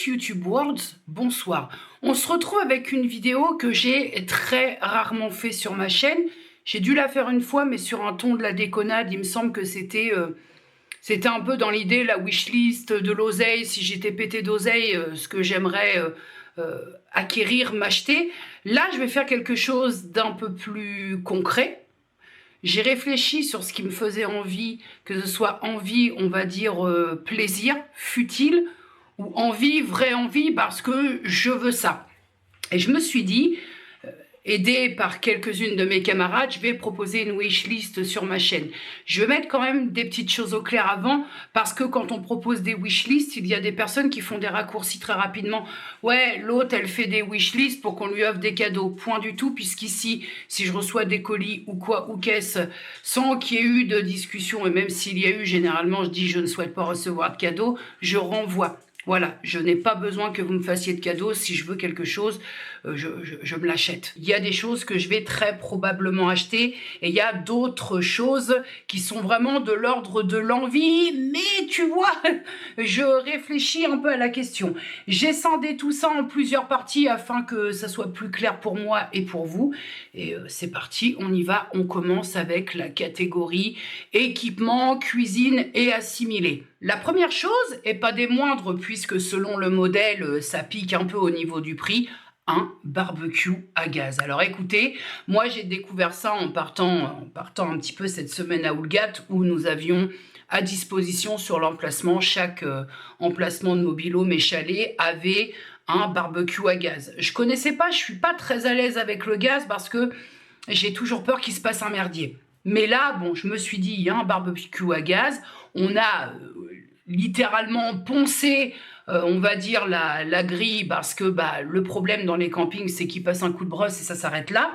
YouTube World, bonsoir. On se retrouve avec une vidéo que j'ai très rarement fait sur ma chaîne. J'ai dû la faire une fois, mais sur un ton de la déconnade. Il me semble que c'était un peu dans l'idée, la wishlist de l'oseille, si j'étais pété d'oseille, ce que j'aimerais acquérir, m'acheter. Là, je vais faire quelque chose d'un peu plus concret. J'ai réfléchi sur ce qui me faisait envie, que ce soit envie, on va dire plaisir, futile, ou envie, vraie envie, parce que je veux ça. Et je me suis dit, aidée par quelques-unes de mes camarades, je vais proposer une wishlist sur ma chaîne. Je vais mettre quand même des petites choses au clair avant, parce que quand on propose des wishlists, il y a des personnes qui font des raccourcis très rapidement. Ouais, l'autre, elle fait des wishlists pour qu'on lui offre des cadeaux. Point du tout, puisqu'ici, si je reçois des colis ou quoi, ou qu'est-ce, sans qu'il y ait eu de discussion, et même s'il y a eu, généralement, je dis je ne souhaite pas recevoir de cadeaux, je renvoie. Voilà, je n'ai pas besoin que vous me fassiez de cadeaux. Si je veux quelque chose, je me l'achète. Il y a des choses que je vais très probablement acheter et il y a d'autres choses qui sont vraiment de l'ordre de l'envie. Mais tu vois, je réfléchis un peu à la question. J'ai scindé tout ça en plusieurs parties afin que ça soit plus clair pour moi et pour vous. Et c'est parti, on y va. On commence avec la catégorie équipement, cuisine et assimilé. La première chose, et pas des moindres, puisque selon le modèle, ça pique un peu au niveau du prix, un barbecue à gaz. Alors écoutez, moi j'ai découvert ça en partant un petit peu cette semaine à Oulgat, où nous avions à disposition sur l'emplacement, chaque emplacement de Mobilo, mes chalets, avait un barbecue à gaz. Je connaissais pas, je suis pas très à l'aise avec le gaz parce que j'ai toujours peur qu'il se passe un merdier. Mais là, bon, je me suis dit, il y a un barbecue à gaz, on a littéralement poncé, on va dire, la grille, parce que le problème dans les campings, c'est qu'ils passent un coup de brosse et ça s'arrête là.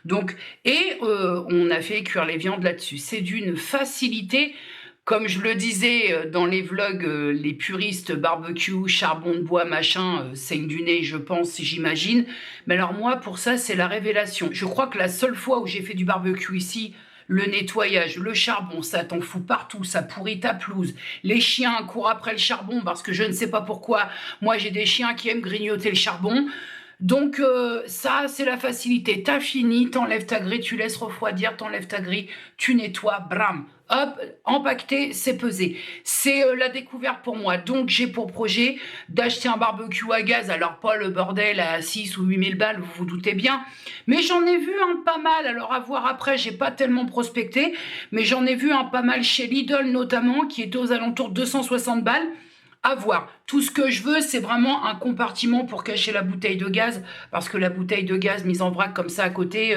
Donc, on a fait cuire les viandes là-dessus. C'est d'une facilité, comme je le disais dans les vlogs, les puristes barbecue, charbon de bois, machin, saignent du nez, je pense, j'imagine. Mais alors moi, pour ça, c'est la révélation. Je crois que la seule fois où j'ai fait du barbecue ici, le nettoyage, le charbon, ça t'en fout partout, ça pourrit ta pelouse. Les chiens courent après le charbon parce que je ne sais pas pourquoi. Moi, j'ai des chiens qui aiment grignoter le charbon. Donc ça, c'est la facilité. T'as fini, t'enlèves ta grille, tu laisses refroidir, t'enlèves ta grille, tu nettoies, bram. Hop, empaqueté, c'est pesé. C'est la découverte pour moi. Donc, j'ai pour projet d'acheter un barbecue à gaz. Alors, pas le bordel à 6 ou 8 000 balles, vous vous doutez bien. Mais j'en ai vu un pas mal. Alors, à voir après, j'ai pas tellement prospecté. Mais j'en ai vu un pas mal chez Lidl, notamment, qui était aux alentours de 260 balles. À voir. Tout ce que je veux, c'est vraiment un compartiment pour cacher la bouteille de gaz. Parce que la bouteille de gaz mise en vrac comme ça à côté...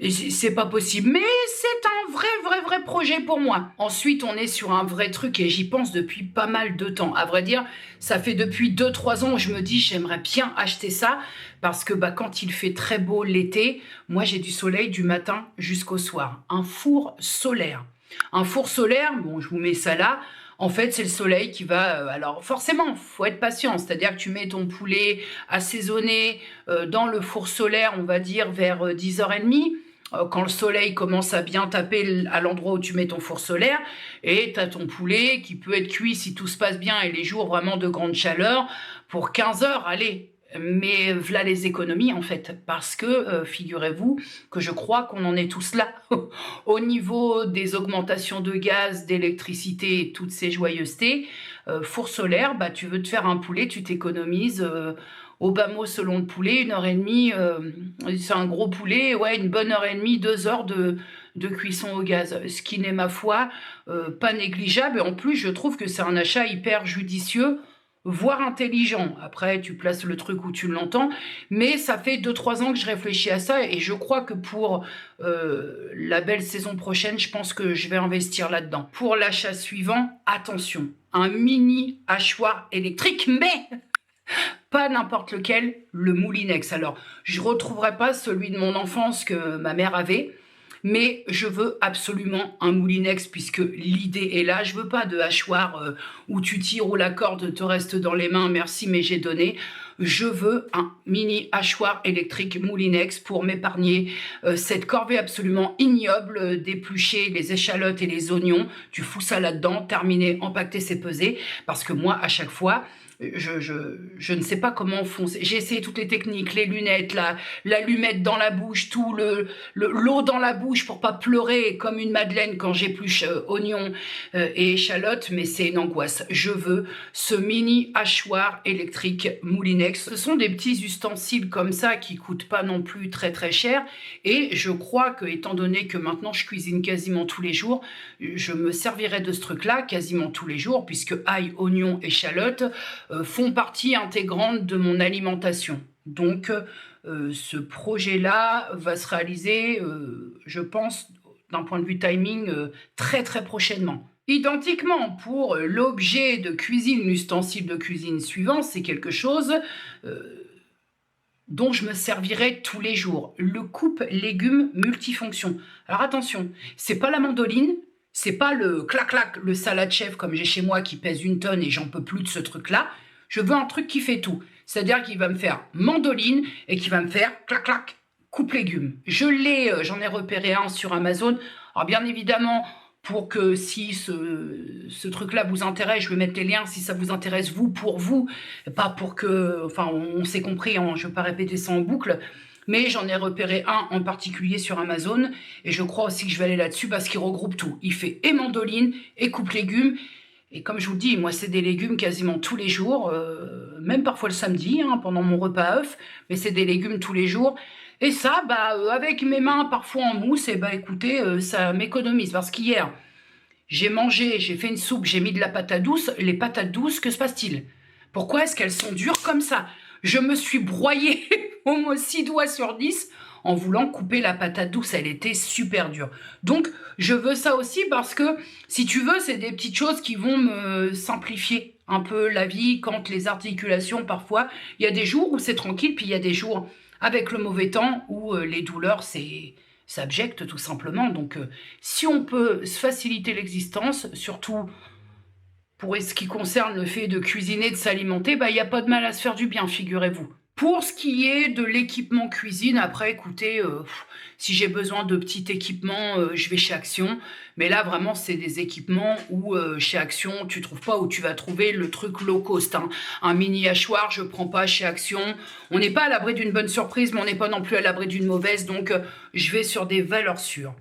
c'est pas possible, mais c'est un vrai projet pour moi. Ensuite, on est sur un vrai truc et j'y pense depuis pas mal de temps. À vrai dire, ça fait depuis 2-3 ans où je me dis j'aimerais bien acheter ça parce que quand il fait très beau l'été, moi j'ai du soleil du matin jusqu'au soir. Un four solaire. Un four solaire, bon, je vous mets ça là. En fait, c'est le soleil qui va... alors, forcément, faut être patient. C'est-à-dire que tu mets ton poulet assaisonné dans le four solaire, on va dire, vers 10h30, quand le soleil commence à bien taper à l'endroit où tu mets ton four solaire, et tu as ton poulet qui peut être cuit, si tout se passe bien, et les jours vraiment de grande chaleur, pour 15 heures, allez. Mais voilà les économies en fait, parce que figurez-vous que je crois qu'on en est tous là. Au niveau des augmentations de gaz, d'électricité et toutes ces joyeusetés, four solaire, tu veux te faire un poulet, tu t'économises au bas mot selon le poulet, 1h30, c'est un gros poulet, ouais, une bonne 1h30, 2 heures de cuisson au gaz, ce qui n'est ma foi pas négligeable. Et en plus, je trouve que c'est un achat hyper judicieux, voire intelligent. Après, tu places le truc où tu l'entends, mais ça fait 2-3 ans que je réfléchis à ça et je crois que pour la belle saison prochaine, je pense que je vais investir là-dedans. Pour l'achat suivant, attention, un mini hachoir électrique, mais pas n'importe lequel, le Moulinex. Alors, je ne retrouverai pas celui de mon enfance que ma mère avait, mais je veux absolument un Moulinex puisque l'idée est là. Je veux pas de hachoir où tu tires ou la corde te reste dans les mains, merci mais j'ai donné. Je veux un mini hachoir électrique Moulinex pour m'épargner cette corvée absolument ignoble d'éplucher les échalotes et les oignons. Tu fous ça là-dedans, terminé, empaqueté, c'est pesé. Parce que moi, à chaque fois, je ne sais pas comment font. J'ai essayé toutes les techniques, les lunettes, l'allumette dans la bouche, tout l'eau dans la bouche pour pas pleurer comme une madeleine quand j'épluche oignons et échalotes, mais c'est une angoisse. Je veux ce mini hachoir électrique Moulinex. Ce sont des petits ustensiles comme ça qui coûtent pas non plus très très cher, et je crois que, étant donné que maintenant je cuisine quasiment tous les jours, je me servirai de ce truc-là quasiment tous les jours, puisque ail, oignon, échalotes font partie intégrante de mon alimentation. Donc, ce projet-là va se réaliser, je pense, d'un point de vue timing, très très prochainement. Identiquement, pour l'objet de cuisine, l'ustensile de cuisine suivant, c'est quelque chose dont je me servirai tous les jours. Le coupe légumes multifonction. Alors attention, c'est pas la mandoline, c'est pas le clac-clac, le salade chef comme j'ai chez moi qui pèse 1 tonne et j'en peux plus de ce truc-là. Je veux un truc qui fait tout. C'est-à-dire qu'il va me faire mandoline et qui va me faire clac-clac, coupe légumes. J'en ai repéré un sur Amazon. Alors bien évidemment, pour que si ce truc-là vous intéresse, je vais mettre les liens si ça vous intéresse vous, pour vous, pas pour que, enfin on s'est compris, hein, je ne vais pas répéter ça en boucle, mais j'en ai repéré un en particulier sur Amazon, et je crois aussi que je vais aller là-dessus parce qu'il regroupe tout. Il fait et mandoline, et coupe légumes, et comme je vous dis, moi c'est des légumes quasiment tous les jours, même parfois le samedi, hein, pendant mon repas à œufs, mais c'est des légumes tous les jours. Et ça, avec mes mains parfois en mousse, et écoutez, ça m'économise. Parce qu'hier, j'ai fait une soupe, j'ai mis de la patate douce. Les patates douces, que se passe-t-il? Pourquoi est-ce qu'elles sont dures comme ça? Je me suis broyée au moins 6 doigts sur 10 en voulant couper la patate douce. Elle était super dure. Donc, je veux ça aussi parce que, si tu veux, c'est des petites choses qui vont me simplifier un peu la vie quand les articulations, parfois, il y a des jours où c'est tranquille, puis il y a des jours avec le mauvais temps où les douleurs, c'est abject tout simplement. Donc, si on peut se faciliter l'existence, surtout pour ce qui concerne le fait de cuisiner, de s'alimenter, il n'y a pas de mal à se faire du bien, figurez-vous. Pour ce qui est de l'équipement cuisine, après, écoutez, si j'ai besoin de petits équipements, je vais chez Action. Mais là, vraiment, c'est des équipements où, chez Action, tu trouves pas, où tu vas trouver le truc low cost. Hein. Un mini hachoir, je prends pas chez Action. On n'est pas à l'abri d'une bonne surprise, mais on n'est pas non plus à l'abri d'une mauvaise. Donc, je vais sur des valeurs sûres.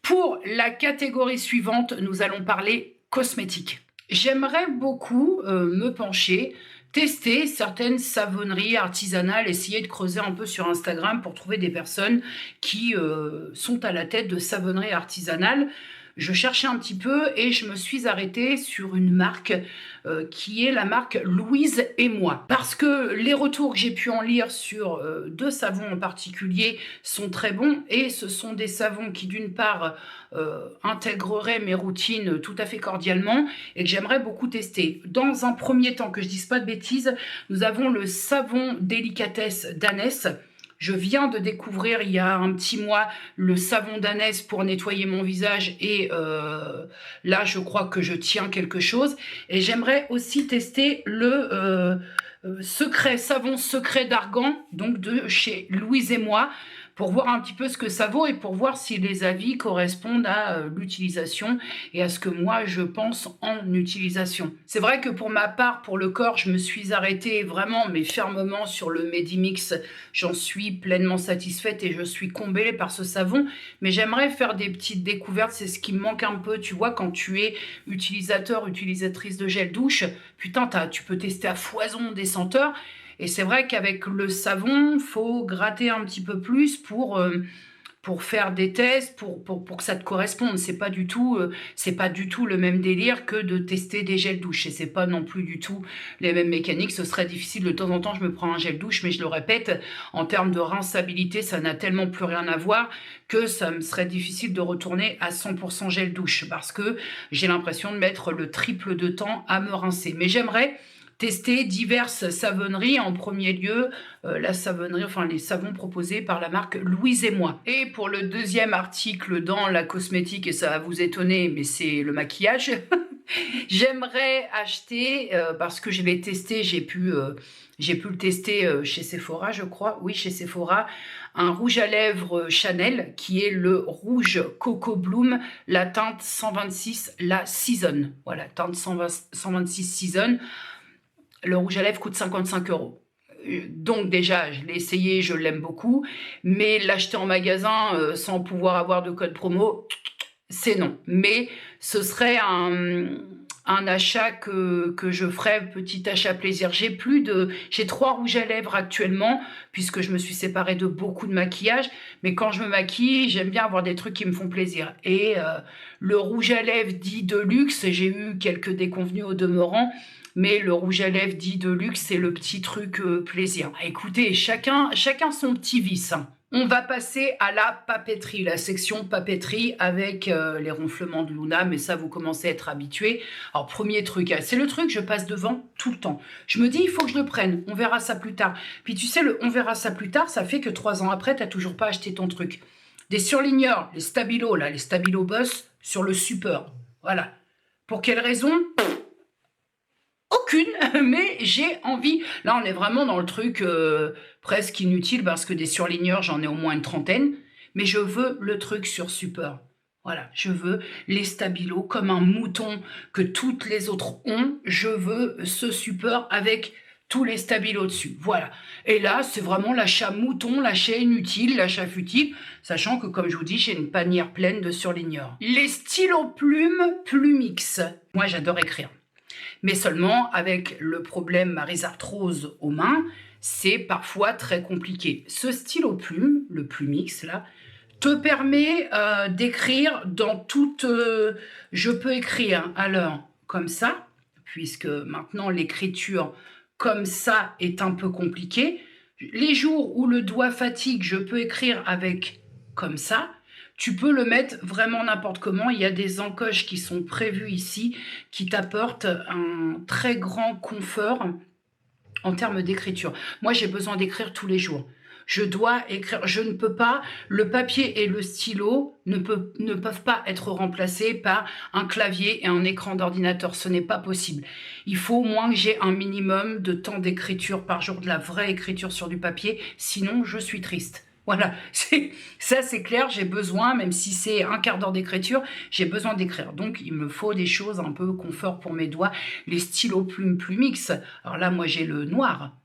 Pour la catégorie suivante, nous allons parler cosmétiques. J'aimerais beaucoup me pencher, tester certaines savonneries artisanales, essayer de creuser un peu sur Instagram pour trouver des personnes qui sont à la tête de savonneries artisanales. Je cherchais un petit peu et je me suis arrêtée sur une marque qui est la marque Louise et moi. Parce que les retours que j'ai pu en lire sur 2 savons en particulier sont très bons, et ce sont des savons qui, d'une part, intégreraient mes routines tout à fait cordialement et que j'aimerais beaucoup tester. Dans un premier temps, que je dise pas de bêtises, nous avons le savon délicatesse d'Anès. Je viens de découvrir il y a un petit mois le savon d'Anès pour nettoyer mon visage, et là je crois que je tiens quelque chose. Et j'aimerais aussi tester le savon secret d'argan, donc de chez Louise et moi, pour voir un petit peu ce que ça vaut et pour voir si les avis correspondent à l'utilisation et à ce que moi je pense en utilisation. C'est vrai que pour ma part, pour le corps, je me suis arrêtée vraiment, mais fermement, sur le Medimix. J'en suis pleinement satisfaite et je suis comblée par ce savon, mais j'aimerais faire des petites découvertes. C'est ce qui me manque un peu, tu vois, quand tu es utilisateur, utilisatrice de gel douche, putain, tu peux tester à foison des senteurs. Et c'est vrai qu'avec le savon, faut gratter un petit peu plus pour faire des tests, pour que ça te corresponde. C'est pas du tout le même délire que de tester des gels douche. Et c'est pas non plus du tout les mêmes mécaniques. Ce serait difficile. De temps en temps, je me prends un gel douche, mais je le répète, en termes de rinçabilité, ça n'a tellement plus rien à voir que ça me serait difficile de retourner à 100% gel douche, parce que j'ai l'impression de mettre le triple de temps à me rincer. Mais j'aimerais tester diverses savonneries, en premier lieu la savonnerie, enfin les savons proposés par la marque Louise et moi. Et pour le deuxième article dans la cosmétique, et ça va vous étonner, mais c'est le maquillage, j'aimerais acheter, parce que je l'ai testé, j'ai pu le tester chez Sephora, je crois, oui, chez Sephora, un rouge à lèvres Chanel qui est le rouge Coco Bloom, la teinte 126, la Season. Voilà, teinte 126 Season. Le rouge à lèvres coûte 55 €. Donc déjà, je l'ai essayé, je l'aime beaucoup, mais l'acheter en magasin sans pouvoir avoir de code promo, c'est non. Mais ce serait un achat que je ferais, petit achat plaisir. J'ai 3 rouges à lèvres actuellement, puisque je me suis séparée de beaucoup de maquillage, mais quand je me maquille, j'aime bien avoir des trucs qui me font plaisir. Et le rouge à lèvres dit de luxe, j'ai eu quelques déconvenues au demeurant, mais le rouge à lèvres dit de luxe, c'est le petit truc plaisir. Écoutez, chacun son petit vice, hein. On va passer à la papeterie, la section papeterie avec les ronflements de Luna, mais ça, vous commencez à être habitués. Alors, premier truc, c'est le truc, je passe devant tout le temps. Je me dis, il faut que je le prenne, on verra ça plus tard. Puis tu sais, on verra ça plus tard, ça fait que 3 ans après, tu n'as toujours pas acheté ton truc. Des surligneurs, les Stabilo, là, les Stabilo Boss sur le super. Voilà. Pour quelle raison ? Aucune, mais j'ai envie. Là, on est vraiment dans le truc presque inutile parce que des surligneurs, j'en ai au moins une trentaine. Mais je veux le truc sur super. Voilà, je veux les Stabilo comme un mouton que toutes les autres ont. Je veux ce super avec tous les Stabilo dessus. Voilà. Et là, c'est vraiment l'achat mouton, l'achat inutile, l'achat futile, sachant que, comme je vous dis, j'ai une panière pleine de surligneurs. Les stylos plumes Plumix. Moi, j'adore écrire. Mais seulement avec le problème ma rhizarthrose aux mains, c'est parfois très compliqué. Ce stylo plume, le Plumix là, te permet d'écrire dans toute... je peux écrire alors comme ça, puisque maintenant l'écriture comme ça est un peu compliquée. Les jours où le doigt fatigue, je peux écrire avec comme ça. Tu peux le mettre vraiment n'importe comment. Il y a des encoches qui sont prévues ici qui t'apportent un très grand confort en termes d'écriture. Moi, j'ai besoin d'écrire tous les jours. Je dois écrire, je ne peux pas, le papier et le stylo ne peuvent pas être remplacés par un clavier et un écran d'ordinateur. Ce n'est pas possible. Il faut au moins que j'ai un minimum de temps d'écriture par jour, de la vraie écriture sur du papier, sinon je suis triste. Voilà, ça c'est clair, j'ai besoin, même si c'est un quart d'heure d'écriture, j'ai besoin d'écrire. Donc il me faut des choses un peu confort pour mes doigts. Les stylos plumes Plumix, alors là moi j'ai le noir,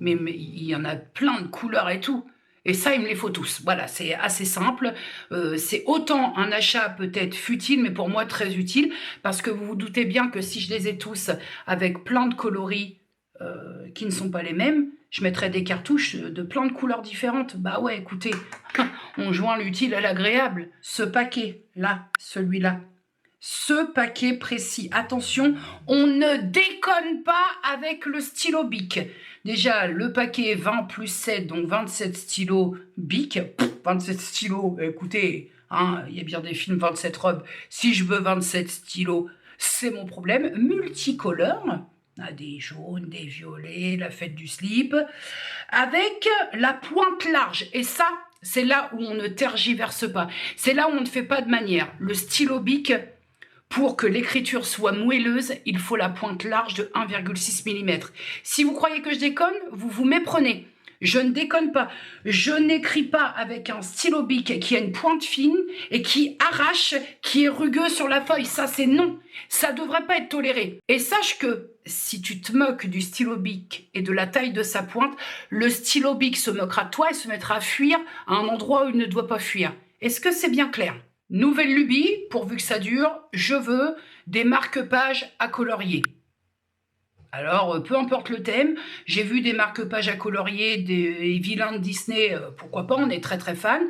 mais il y en a plein de couleurs et tout. Et ça, il me les faut tous. Voilà, c'est assez simple. C'est autant un achat peut-être futile, mais pour moi très utile, parce que vous vous doutez bien que si je les ai tous avec plein de coloris qui ne sont pas les mêmes, je mettrais des cartouches de plein de couleurs différentes. Bah ouais, écoutez, on joint l'utile à l'agréable. Ce paquet, là, celui-là, ce paquet précis. Attention, on ne déconne pas avec le stylo Bic. Déjà, le paquet 20 plus 7, donc 27 stylos Bic. 27 stylos, écoutez, hein, il y a bien des films 27 robes. Si je veux 27 stylos, c'est mon problème. Multicolore. Des jaunes, des violets, la fête du slip, avec la pointe large. Et ça, c'est là où on ne tergiverse pas. C'est là où on ne fait pas de manière. Le stylo Bic, pour que l'écriture soit moelleuse, il faut la pointe large de 1,6 mm. Si vous croyez que je déconne, vous vous méprenez. Je ne déconne pas. Je n'écris pas avec un stylo Bic qui a une pointe fine et qui arrache, qui est rugueux sur la feuille. Ça, c'est non. Ça ne devrait pas être toléré. Et sache que si tu te moques du stylo Bic et de la taille de sa pointe, le stylo Bic se moquera de toi et se mettra à fuir à un endroit où il ne doit pas fuir. Est-ce que c'est bien clair ? Nouvelle lubie, pourvu que ça dure, je veux des marque-pages à colorier. Alors, peu importe le thème, j'ai vu des marque-pages à colorier, des vilains de Disney, pourquoi pas, on est très très fan.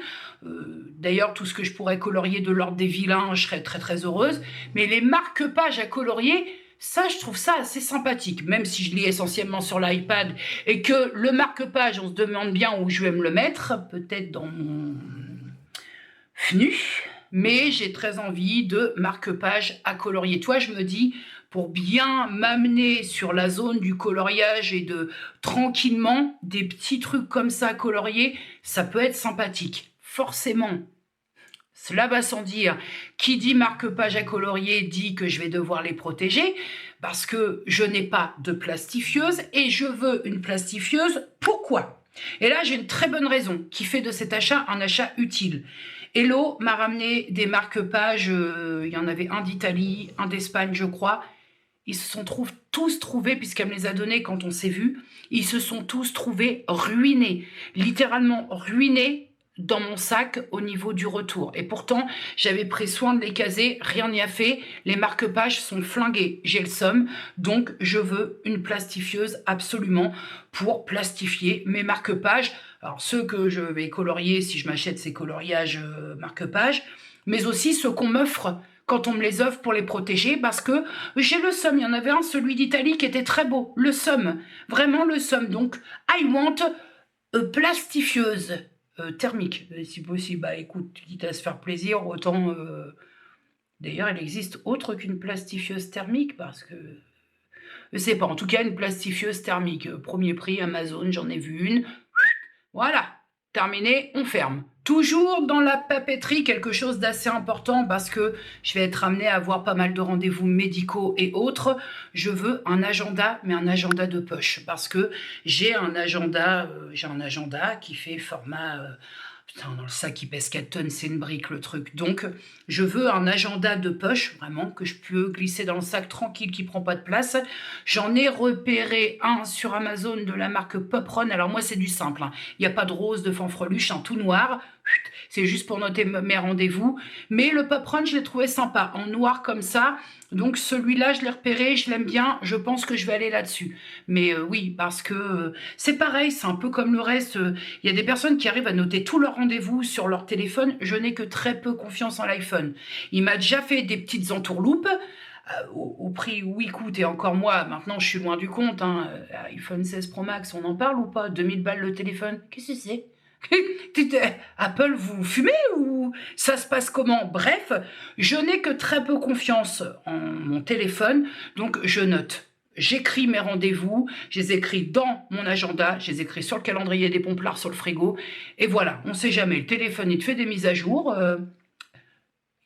D'ailleurs, tout ce que je pourrais colorier de l'ordre des vilains, je serais très très heureuse. Mais les marque-pages à colorier, ça, je trouve ça assez sympathique, même si je lis essentiellement sur l'iPad et que le marque-page, on se demande bien où je vais me le mettre, peut-être dans mon FNU, mais j'ai très envie de marque-page à colorier. Toi, je me dis, pour bien m'amener sur la zone du coloriage et de tranquillement, des petits trucs comme ça à colorier, ça peut être sympathique. Forcément, cela va sans dire. Qui dit marque-page à colorier dit que je vais devoir les protéger parce que je n'ai pas de plastifieuse et je veux une plastifieuse. Pourquoi ? Et là, j'ai une très bonne raison qui fait de cet achat un achat utile. Hello m'a ramené des marque-pages, il y en avait un d'Italie, un d'Espagne, je crois. ils se sont tous trouvés, puisqu'elle me les a donnés quand on s'est vu, ils se sont tous trouvés ruinés, littéralement ruinés dans mon sac au niveau du retour. Et pourtant, j'avais pris soin de les caser, rien n'y a fait, les marque-pages sont flingués, j'ai le seum, donc je veux une plastifieuse absolument pour plastifier mes marque-pages. Alors ceux que je vais colorier si je m'achète ces coloriages marque-pages, mais aussi ceux qu'on m'offre quand on me les offre pour les protéger, parce que j'ai le seum. Il y en avait un, celui d'Italie, qui était très beau. Le seum, vraiment le seum. Donc, I want a plastifieuse thermique, si possible. Bah écoute, quitte à se faire plaisir, autant... D'ailleurs, il existe autre qu'une plastifieuse thermique, parce que... Je sais pas, en tout cas, une plastifieuse thermique. Premier prix, Amazon, j'en ai vu une. Voilà, terminé, on ferme. Toujours dans la papeterie, quelque chose d'assez important parce que je vais être amenée à avoir pas mal de rendez-vous médicaux et autres. Je veux un agenda, mais un agenda de poche parce que j'ai un agenda qui fait format... putain, dans le sac qui pèse 4 tonnes, c'est une brique le truc. Donc, je veux un agenda de poche, vraiment, que je peux glisser dans le sac tranquille, qui prend pas de place. J'en ai repéré un sur Amazon de la marque Poprun. Alors moi, c'est du simple, hein. Il n'y a pas de rose, de fanfreluche, un tout noir. C'est juste pour noter mes rendez-vous. Mais le Poprun, je l'ai trouvé sympa, en noir comme ça. Donc celui-là, je l'ai repéré, je l'aime bien, je pense que je vais aller là-dessus. Mais oui, parce que c'est pareil, c'est un peu comme le reste. Il y a des personnes qui arrivent à noter tous leurs rendez-vous sur leur téléphone. Je n'ai que très peu confiance en l'iPhone. Il m'a déjà fait des petites entourloupes. Au prix où il coûte, et encore moi, maintenant je suis loin du compte, hein. iPhone 16 Pro Max, on en parle ou pas? 2000 balles le téléphone, qu'est-ce que c'est? Apple, vous fumez ou ça se passe comment? Bref, je n'ai que très peu confiance en mon téléphone, donc je note. J'écris mes rendez-vous, je les écris dans mon agenda, je les écris sur le calendrier des Pomplards, sur le frigo, et voilà, on ne sait jamais. Le téléphone, il te fait des mises à jour.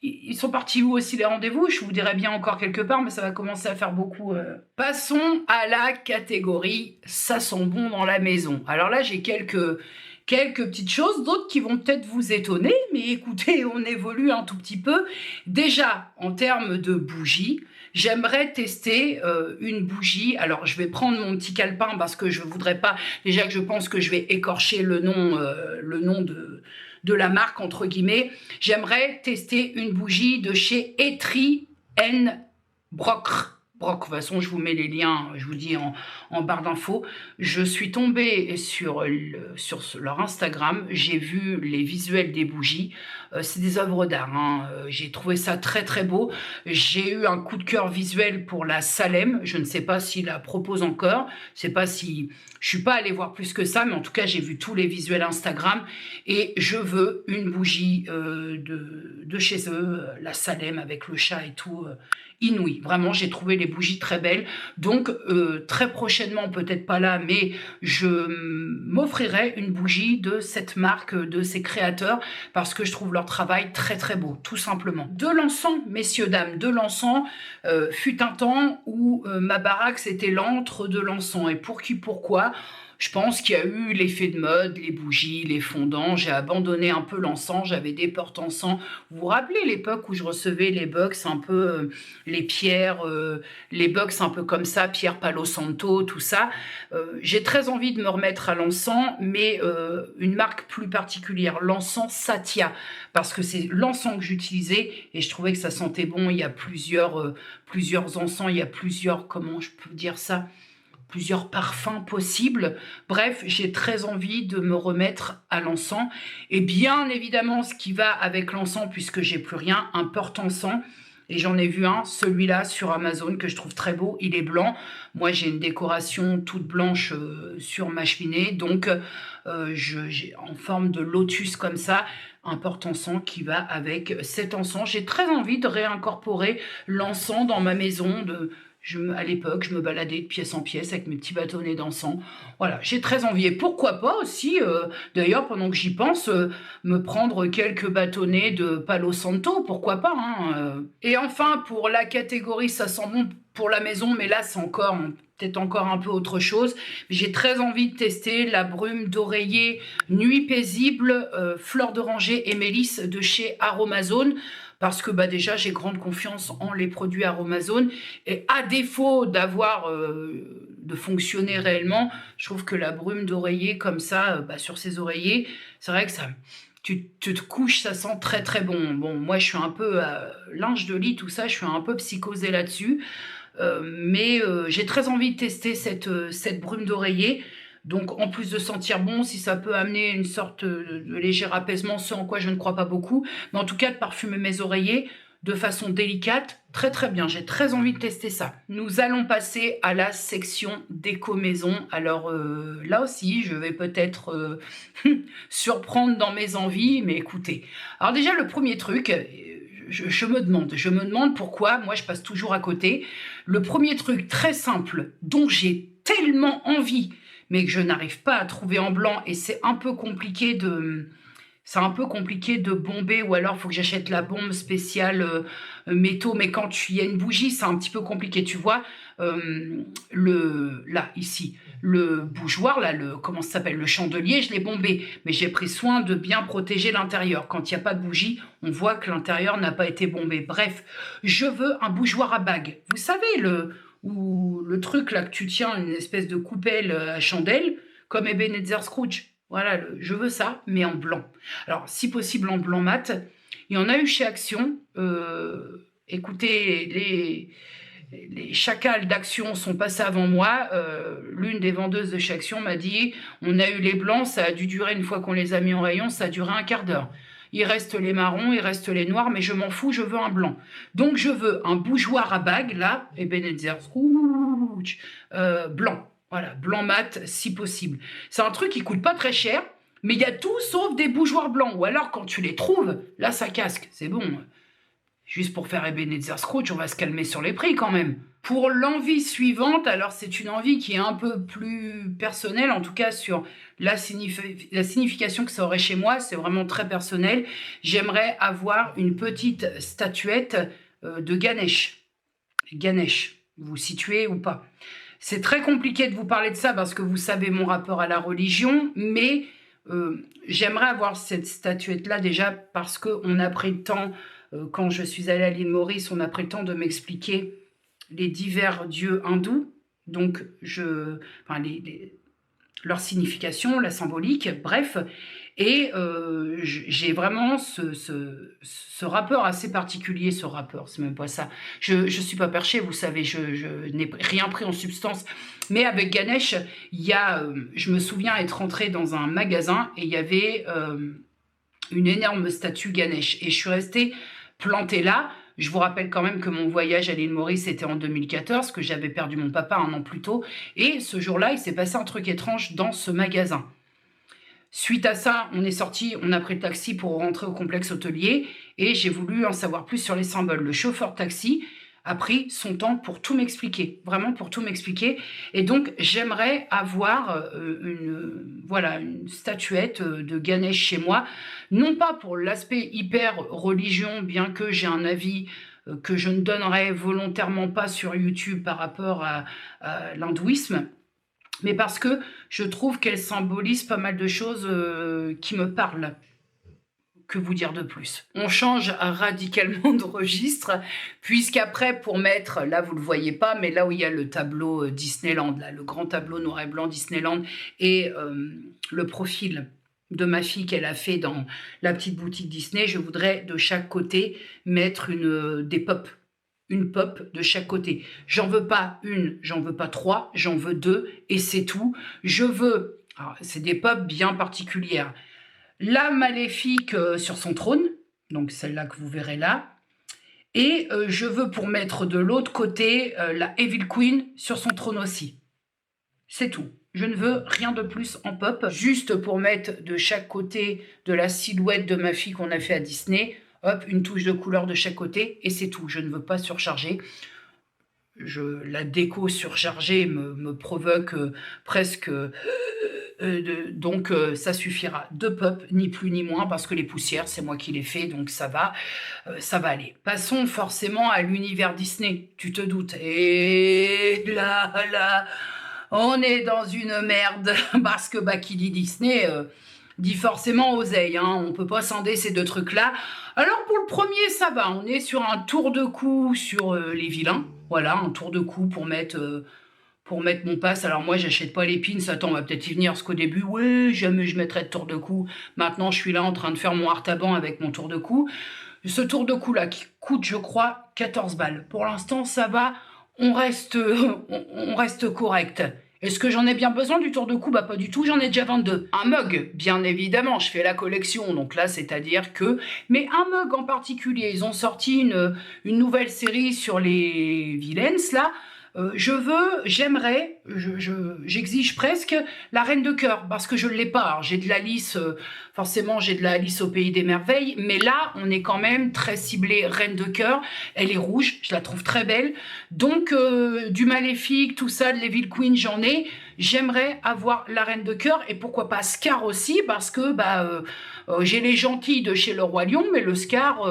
Ils sont partis où aussi les rendez-vous? Je vous dirais bien encore quelque part, mais ça va commencer à faire beaucoup. Passons à la catégorie « ça sent bon dans la maison ». Alors là, j'ai quelques petites choses, d'autres qui vont peut-être vous étonner, mais écoutez, on évolue un tout petit peu. Déjà, en termes de bougies, j'aimerais tester une bougie. Alors, je vais prendre mon petit calepin parce que je ne voudrais pas... Déjà que je pense que je vais écorcher le nom de la marque, entre guillemets. J'aimerais tester une bougie de chez Etri Brock. De toute façon, je vous mets les liens, je vous dis en barre d'infos. Je suis tombée sur leur Instagram, j'ai vu les visuels des bougies. C'est des œuvres d'art, hein. J'ai trouvé ça très très beau. J'ai eu un coup de cœur visuel pour la Salem. Je ne sais pas s'il la propose encore. Je suis pas allée voir plus que ça, mais en tout cas, j'ai vu tous les visuels Instagram et je veux une bougie de chez eux, la Salem avec le chat et tout. Inouï. Vraiment, j'ai trouvé les bougies très belles. Donc, très prochainement, peut-être pas là, mais je m'offrirai une bougie de cette marque, de ces créateurs, parce que je trouve leur travail très très beau, tout simplement. De l'encens, messieurs, dames, de l'encens, fut un temps où ma baraque, c'était l'antre de l'encens. Et pour qui, pourquoi ? Je pense qu'il y a eu l'effet de mode, les bougies, les fondants. J'ai abandonné un peu l'encens, j'avais des porte-encens. Vous vous rappelez l'époque où je recevais les box un peu, les pierres, les box un peu comme ça, pierre Palo Santo, tout ça. J'ai très envie de me remettre à l'encens, mais une marque plus particulière, l'encens Satya, parce que c'est l'encens que j'utilisais et je trouvais que ça sentait bon. Il y a plusieurs encens, il y a plusieurs, comment je peux dire ça ? Plusieurs parfums possibles. Bref, j'ai très envie de me remettre à l'encens. Et bien évidemment, ce qui va avec l'encens, puisque j'ai plus rien, un porte-encens. Et j'en ai vu un, celui-là sur Amazon, que je trouve très beau. Il est blanc. Moi, j'ai une décoration toute blanche sur ma cheminée. Donc, j'ai en forme de lotus comme ça, un porte-encens qui va avec cet encens. J'ai très envie de réincorporer l'encens dans ma maison, à l'époque, je me baladais de pièce en pièce avec mes petits bâtonnets d'encens. Voilà, j'ai très envie. Et pourquoi pas aussi, d'ailleurs, pendant que j'y pense, me prendre quelques bâtonnets de Palo Santo, pourquoi pas, hein. Et enfin, pour la catégorie, ça sent bon pour la maison, mais là, c'est peut-être encore un peu autre chose. J'ai très envie de tester la brume d'oreiller Nuit paisible, fleur d'oranger et mélisse de chez Aromazone. parce que bah, déjà, j'ai grande confiance en les produits Aromazone. Et à défaut d'avoir, de fonctionner réellement, je trouve que la brume d'oreiller comme ça, bah, sur ces oreillers, c'est vrai que ça, tu te couches, ça sent très très bon. Bon, moi je suis un peu linge de lit, tout ça, je suis un peu psychosée là-dessus. Mais j'ai très envie de tester cette brume d'oreiller. Donc, en plus de sentir bon, si ça peut amener une sorte de léger apaisement, ce en quoi je ne crois pas beaucoup, mais en tout cas de parfumer mes oreillers de façon délicate, très très bien. J'ai très envie de tester ça. Nous allons passer à la section déco maison. Alors là aussi, je vais peut-être surprendre dans mes envies, mais écoutez. Alors déjà, le premier truc, je me demande pourquoi, moi je passe toujours à côté. Le premier truc très simple dont j'ai tellement envie, mais que je n'arrive pas à trouver en blanc, et c'est un peu compliqué de bomber, ou alors il faut que j'achète la bombe spéciale métaux, mais quand il y a une bougie, c'est un petit peu compliqué, tu vois. Là, ici, le bougeoir, là, comment ça s'appelle, le chandelier, je l'ai bombé, mais j'ai pris soin de bien protéger l'intérieur. Quand il n'y a pas de bougie, on voit que l'intérieur n'a pas été bombé. Bref, je veux un bougeoir à bague. Vous savez, le truc là que tu tiens, une espèce de coupelle à chandelle, comme Ebenezer Scrooge. Voilà, je veux ça, mais en blanc. Alors, si possible, en blanc mat. Il y en a eu chez Action. Écoutez, les chacals d'Action sont passés avant moi. L'une des vendeuses de chez Action m'a dit « On a eu les blancs, ça a dû durer, une fois qu'on les a mis en rayon, ça a duré un quart d'heure. Il reste les marrons, il reste les noirs, mais je m'en fous, je veux un blanc. Donc, je veux un bougeoir à bague, là, Ebenezer Scrooge, blanc. Voilà, blanc mat si possible. C'est un truc qui coûte pas très cher, mais il y a tout sauf des bougeoirs blancs. Ou alors, quand tu les trouves, là, ça casque. C'est bon. Juste pour faire Ebenezer Scrooge, on va se calmer sur les prix quand même. Pour l'envie suivante, alors c'est une envie qui est un peu plus personnelle, en tout cas sur la signification que ça aurait chez moi, c'est vraiment très personnel. J'aimerais avoir une petite statuette de Ganesh. Ganesh, vous vous situez ou pas? C'est très compliqué de vous parler de ça parce que vous savez mon rapport à la religion, mais j'aimerais avoir cette statuette-là déjà parce qu'on a pris le temps, quand je suis allée à l'île Maurice, on a pris le temps de m'expliquer les divers dieux hindous, donc leur signification, la symbolique, bref. Et j'ai vraiment ce rapport assez particulier, c'est même pas ça. Je suis pas perchée, vous savez, je n'ai rien pris en substance. Mais avec Ganesh, je me souviens être rentrée dans un magasin et il y avait une énorme statue Ganesh. Et je suis restée plantée là. Je vous rappelle quand même que mon voyage à l'île Maurice était en 2014, que j'avais perdu mon papa un an plus tôt. Et ce jour-là, il s'est passé un truc étrange dans ce magasin. Suite à ça, on est sorti, on a pris le taxi pour rentrer au complexe hôtelier et j'ai voulu en savoir plus sur les symboles. Le chauffeur taxi a pris son temps pour tout m'expliquer, vraiment pour tout m'expliquer. Et donc, j'aimerais avoir une statuette de Ganesh chez moi, non pas pour l'aspect hyper religion, bien que j'ai un avis que je ne donnerai volontairement pas sur YouTube par rapport à l'hindouisme, mais parce que je trouve qu'elle symbolise pas mal de choses qui me parlent. Que vous dire de plus? On change radicalement de registre, puisqu'après, pour mettre, là vous ne le voyez pas, mais là où il y a le tableau Disneyland, là, le grand tableau noir et blanc Disneyland, et le profil de ma fille qu'elle a fait dans la petite boutique Disney, je voudrais de chaque côté mettre des pop. Une pop de chaque côté. J'en veux pas une, j'en veux pas trois, j'en veux deux, et c'est tout. Je veux, c'est des pop bien particulières. La maléfique sur son trône, donc celle-là que vous verrez là, et je veux pour mettre de l'autre côté la Evil Queen sur son trône aussi. C'est tout. Je ne veux rien de plus en pop, juste pour mettre de chaque côté de la silhouette de ma fille qu'on a fait à Disney, hop, une touche de couleur de chaque côté, et c'est tout. Je ne veux pas surcharger. La déco surchargée me provoque presque... donc ça suffira. 2 pop, ni plus ni moins, parce que les poussières, c'est moi qui les fais, donc ça va aller. Passons forcément à l'univers Disney, tu te doutes. Et là, on est dans une merde, parce que qui dit Disney... dit forcément oseille, hein, on peut pas scinder ces deux trucs-là. Alors pour le premier, ça va, on est sur un tour de cou sur les vilains, voilà, un tour de cou pour mettre mon pass. Alors moi, j'achète pas les pins, attends, on va peut-être y venir, parce qu'au début, ouais, jamais je mettrais de tour de cou. Maintenant, je suis là en train de faire mon artaban avec mon tour de cou. Ce tour de cou-là, qui coûte, je crois, 14 balles. Pour l'instant, ça va, on reste, on reste correct. Est-ce que j'en ai bien besoin du tour de cou? Bah pas du tout, j'en ai déjà 22. Un mug, bien évidemment, je fais la collection, donc là, c'est-à-dire que... Mais un mug en particulier, ils ont sorti une nouvelle série sur les villains, là. J'aimerais, j'exige presque la Reine de Cœur, parce que je ne l'ai pas. Alors, j'ai de la Alice, forcément j'ai de la Alice au Pays des Merveilles, mais là, on est quand même très ciblé Reine de Cœur. Elle est rouge, je la trouve très belle. Donc, du Maléfique, tout ça, de l'Evil Queen, j'en ai. J'aimerais avoir la Reine de Cœur, et pourquoi pas Scar aussi, parce que j'ai les gentils de chez le Roi Lion, mais le Scar,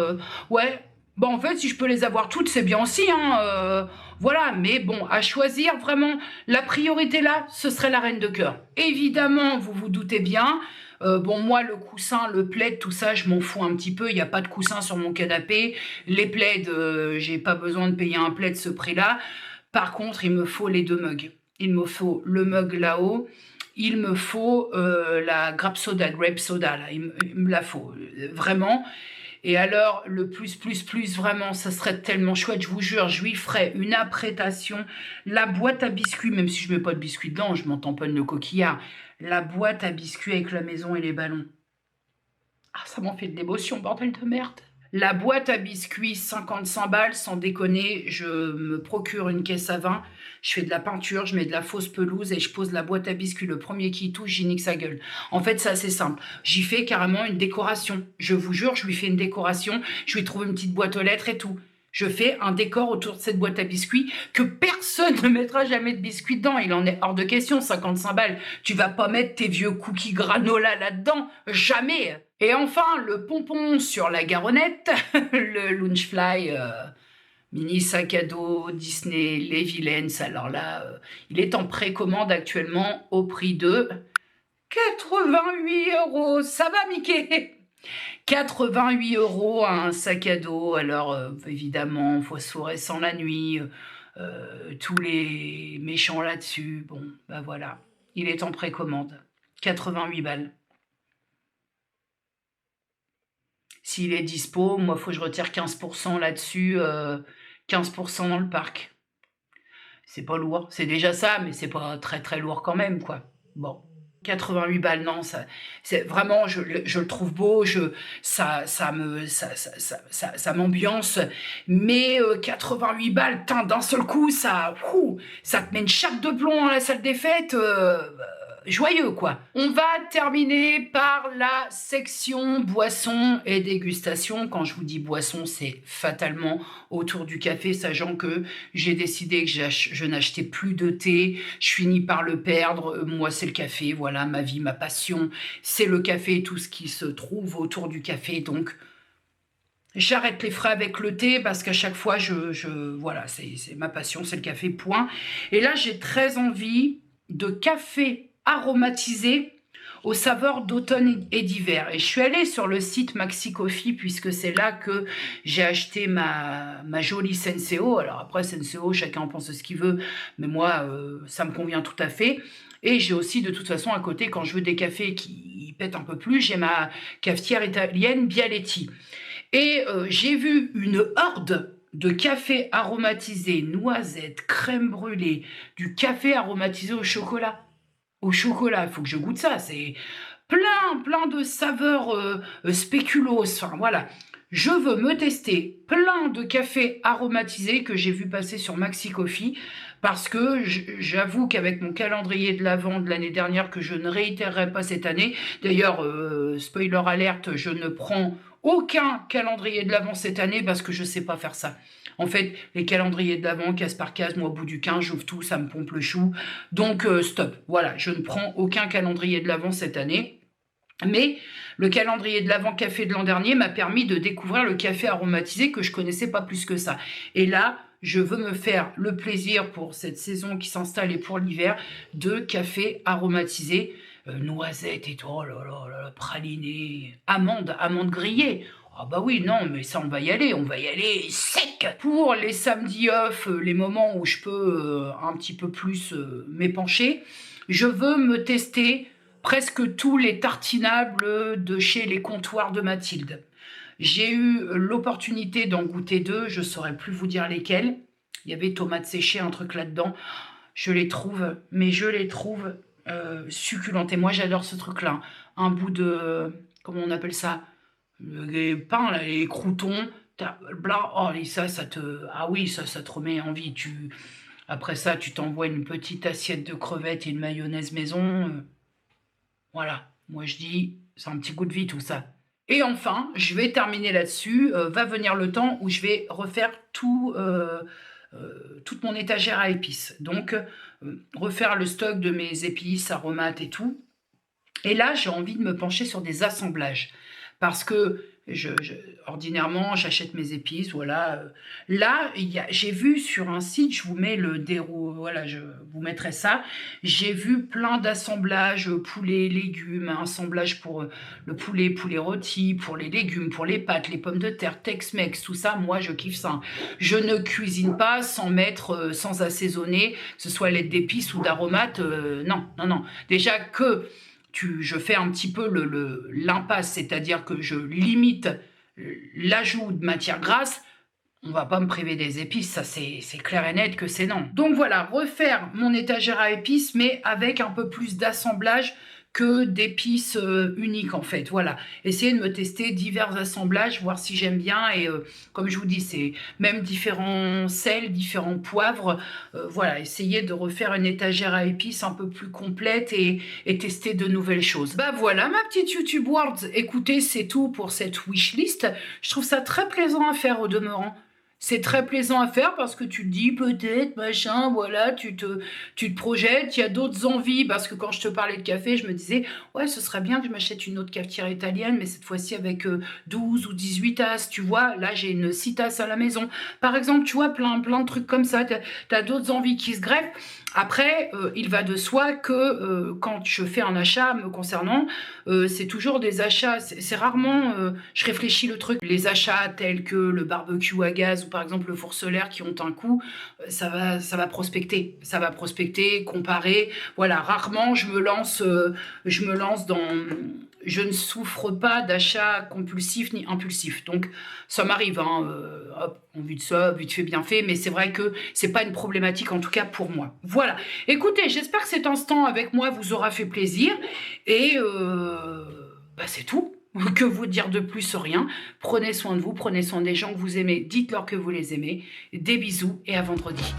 ouais... Bon, en fait, si je peux les avoir toutes, c'est bien aussi, hein, voilà, mais bon, à choisir, vraiment, la priorité là, ce serait la Reine de Cœur. Évidemment, vous vous doutez bien, bon, moi, le coussin, le plaid, tout ça, je m'en fous un petit peu, il n'y a pas de coussin sur mon canapé. Les plaids, j'ai pas besoin de payer un plaid ce prix-là. Par contre, il me faut les deux mugs. Il me faut le mug là-haut, il me faut la grape soda, là, il me la faut, vraiment. Et alors, le plus, vraiment, ça serait tellement chouette, je vous jure, je lui ferai une apprétation. La boîte à biscuits, même si je ne mets pas de biscuits dedans, je m'en tamponne le coquillard. La boîte à biscuits avec la maison et les ballons. Ah, ça m'en fait de l'émotion, bordel de merde. La boîte à biscuits, 55 balles, sans déconner, je me procure une caisse à vin, je fais de la peinture, je mets de la fausse pelouse et je pose la boîte à biscuits. Le premier qui touche, j'y nique sa gueule. En fait, c'est assez simple. J'y fais carrément une décoration. Je vous jure, je lui fais une décoration, je lui trouve une petite boîte aux lettres et tout. Je fais un décor autour de cette boîte à biscuits que personne ne mettra jamais de biscuits dedans. Il en est hors de question, 55 balles. Tu vas pas mettre tes vieux cookies granola là-dedans, jamais. Et enfin, le pompon sur la garonnette, le Loungefly mini sac à dos Disney, les vilains. Alors là, il est en précommande actuellement au prix de 88 €. Ça va, Mickey? 88 € un sac à dos. Alors, évidemment, phosphorescent la nuit, tous les méchants là-dessus. Bon, bah voilà, il est en précommande. 88 balles. S'il est dispo, moi, il faut que je retire 15% là-dessus, 15% dans le parc. C'est pas lourd, c'est déjà ça, mais c'est pas très très lourd quand même, quoi. Bon. 88 balles, non, ça, c'est vraiment, je le trouve beau, ça m'ambiance, mais 88 balles, d'un seul coup, ça te met une chape de plomb dans la salle des fêtes, joyeux, quoi. On va terminer par la section boissons et dégustation. Quand je vous dis boisson, c'est fatalement autour du café, sachant que j'ai décidé que je n'achetais plus de thé. Je finis par le perdre. Moi, c'est le café. Voilà, ma vie, ma passion, c'est le café, tout ce qui se trouve autour du café. Donc, j'arrête les frais avec le thé parce qu'à chaque fois, voilà, c'est ma passion, c'est le café, point. Et là, j'ai très envie de café aromatisé aux saveurs d'automne et d'hiver. Et je suis allée sur le site Maxi Coffee puisque c'est là que j'ai acheté ma jolie Senseo. Alors après, Senseo, chacun en pense ce qu'il veut, mais moi, ça me convient tout à fait. Et j'ai aussi, de toute façon, à côté, quand je veux des cafés qui pètent un peu plus, j'ai ma cafetière italienne Bialetti. Et j'ai vu une horde de café aromatisé, noisettes, crème brûlée, du café aromatisé au chocolat. Au chocolat, il faut que je goûte ça. C'est plein de saveurs spéculoos. Enfin, voilà. Je veux me tester plein de cafés aromatisés que j'ai vu passer sur Maxi Coffee parce que j'avoue qu'avec mon calendrier de l'Avent de l'année dernière que je ne réitérerai pas cette année, d'ailleurs, spoiler alerte, je ne prends aucun calendrier de l'Avent cette année parce que je ne sais pas faire ça. En fait, les calendriers de l'Avent, case par case, moi, au bout du 15, j'ouvre tout, ça me pompe le chou. Donc, stop. Voilà, je ne prends aucun calendrier de l'Avent cette année. Mais le calendrier de l'Avent café de l'an dernier m'a permis de découvrir le café aromatisé que je connaissais pas plus que ça. Et là, je veux me faire le plaisir pour cette saison qui s'installe et pour l'hiver de café aromatisé. noisettes et tout, oh là là, praliné, amandes grillées. Ah bah oui, non, mais ça, on va y aller sec. Pour les samedis off, les moments où je peux un petit peu plus m'épancher, je veux me tester presque tous les tartinables de chez les comptoirs de Mathilde. J'ai eu l'opportunité d'en goûter deux, je ne saurais plus vous dire lesquels. Il y avait tomates séchées, un truc là-dedans. Je les trouve, mais je les trouve succulentes. Et moi, j'adore ce truc-là. Un bout de, comment on appelle ça? Les pains, là, les croûtons. Bla, oh, et ça te, ah oui, ça te remet en vie. Après ça, tu t'envoies une petite assiette de crevettes et une mayonnaise maison. Voilà, moi je dis, c'est un petit coup de vie tout ça. Et enfin, je vais terminer là-dessus. Va venir le temps où je vais refaire toute mon étagère à épices. Donc, refaire le stock de mes épices, aromates et tout. Et là, j'ai envie de me pencher sur des assemblages. Parce que ordinairement, j'achète mes épices, voilà. Là, j'ai vu sur un site, je vous mets le déroulé, voilà, je vous mettrai ça. J'ai vu plein d'assemblages, poulet, légumes, assemblage pour le poulet rôti, pour les légumes, pour les pâtes, les pommes de terre, Tex-Mex, tout ça, moi, je kiffe ça. Je ne cuisine pas sans mettre, sans assaisonner, que ce soit l'aide d'épices ou d'aromates, non, non, non. Déjà que je fais un petit peu l'impasse, c'est-à-dire que je limite l'ajout de matière grasse. On va pas me priver des épices, ça c'est clair et net que c'est non. Donc voilà, refaire mon étagère à épices, mais avec un peu plus d'assemblage que d'épices uniques en fait. Voilà, essayer de me tester divers assemblages, voir si j'aime bien. Et comme je vous dis, c'est même différents sels, différents poivres. Voilà, essayer de refaire une étagère à épices un peu plus complète et tester de nouvelles choses. Bah voilà, ma petite YouTube World. Écoutez, c'est tout pour cette wishlist. Je trouve ça très plaisant à faire au demeurant. C'est très plaisant à faire parce que tu te dis peut-être, machin, voilà, tu te projettes, il y a d'autres envies, parce que quand je te parlais de café, je me disais, ouais, ce serait bien que je m'achète une autre cafetière italienne, mais cette fois-ci avec 12 ou 18 tasses, tu vois, là j'ai une 6 tasses à la maison. Par exemple, tu vois, plein de trucs comme ça, t'as d'autres envies qui se greffent. Après, il va de soi que quand je fais un achat me concernant, c'est toujours des achats, c'est rarement, je réfléchis le truc, les achats tels que le barbecue à gaz ou par exemple le four solaire qui ont un coût, ça va prospecter, comparer, voilà, rarement je me lance dans... Je ne souffre pas d'achats compulsifs ni impulsifs. Donc, ça m'arrive, hein, hop, envie de ça, vite fait, bien fait, mais c'est vrai que c'est pas une problématique, en tout cas pour moi. Voilà. Écoutez, j'espère que cet instant avec moi vous aura fait plaisir. Et bah, c'est tout. Que vous dire de plus, rien. Prenez soin de vous, prenez soin des gens que vous aimez, dites-leur que vous les aimez. Des bisous et à vendredi.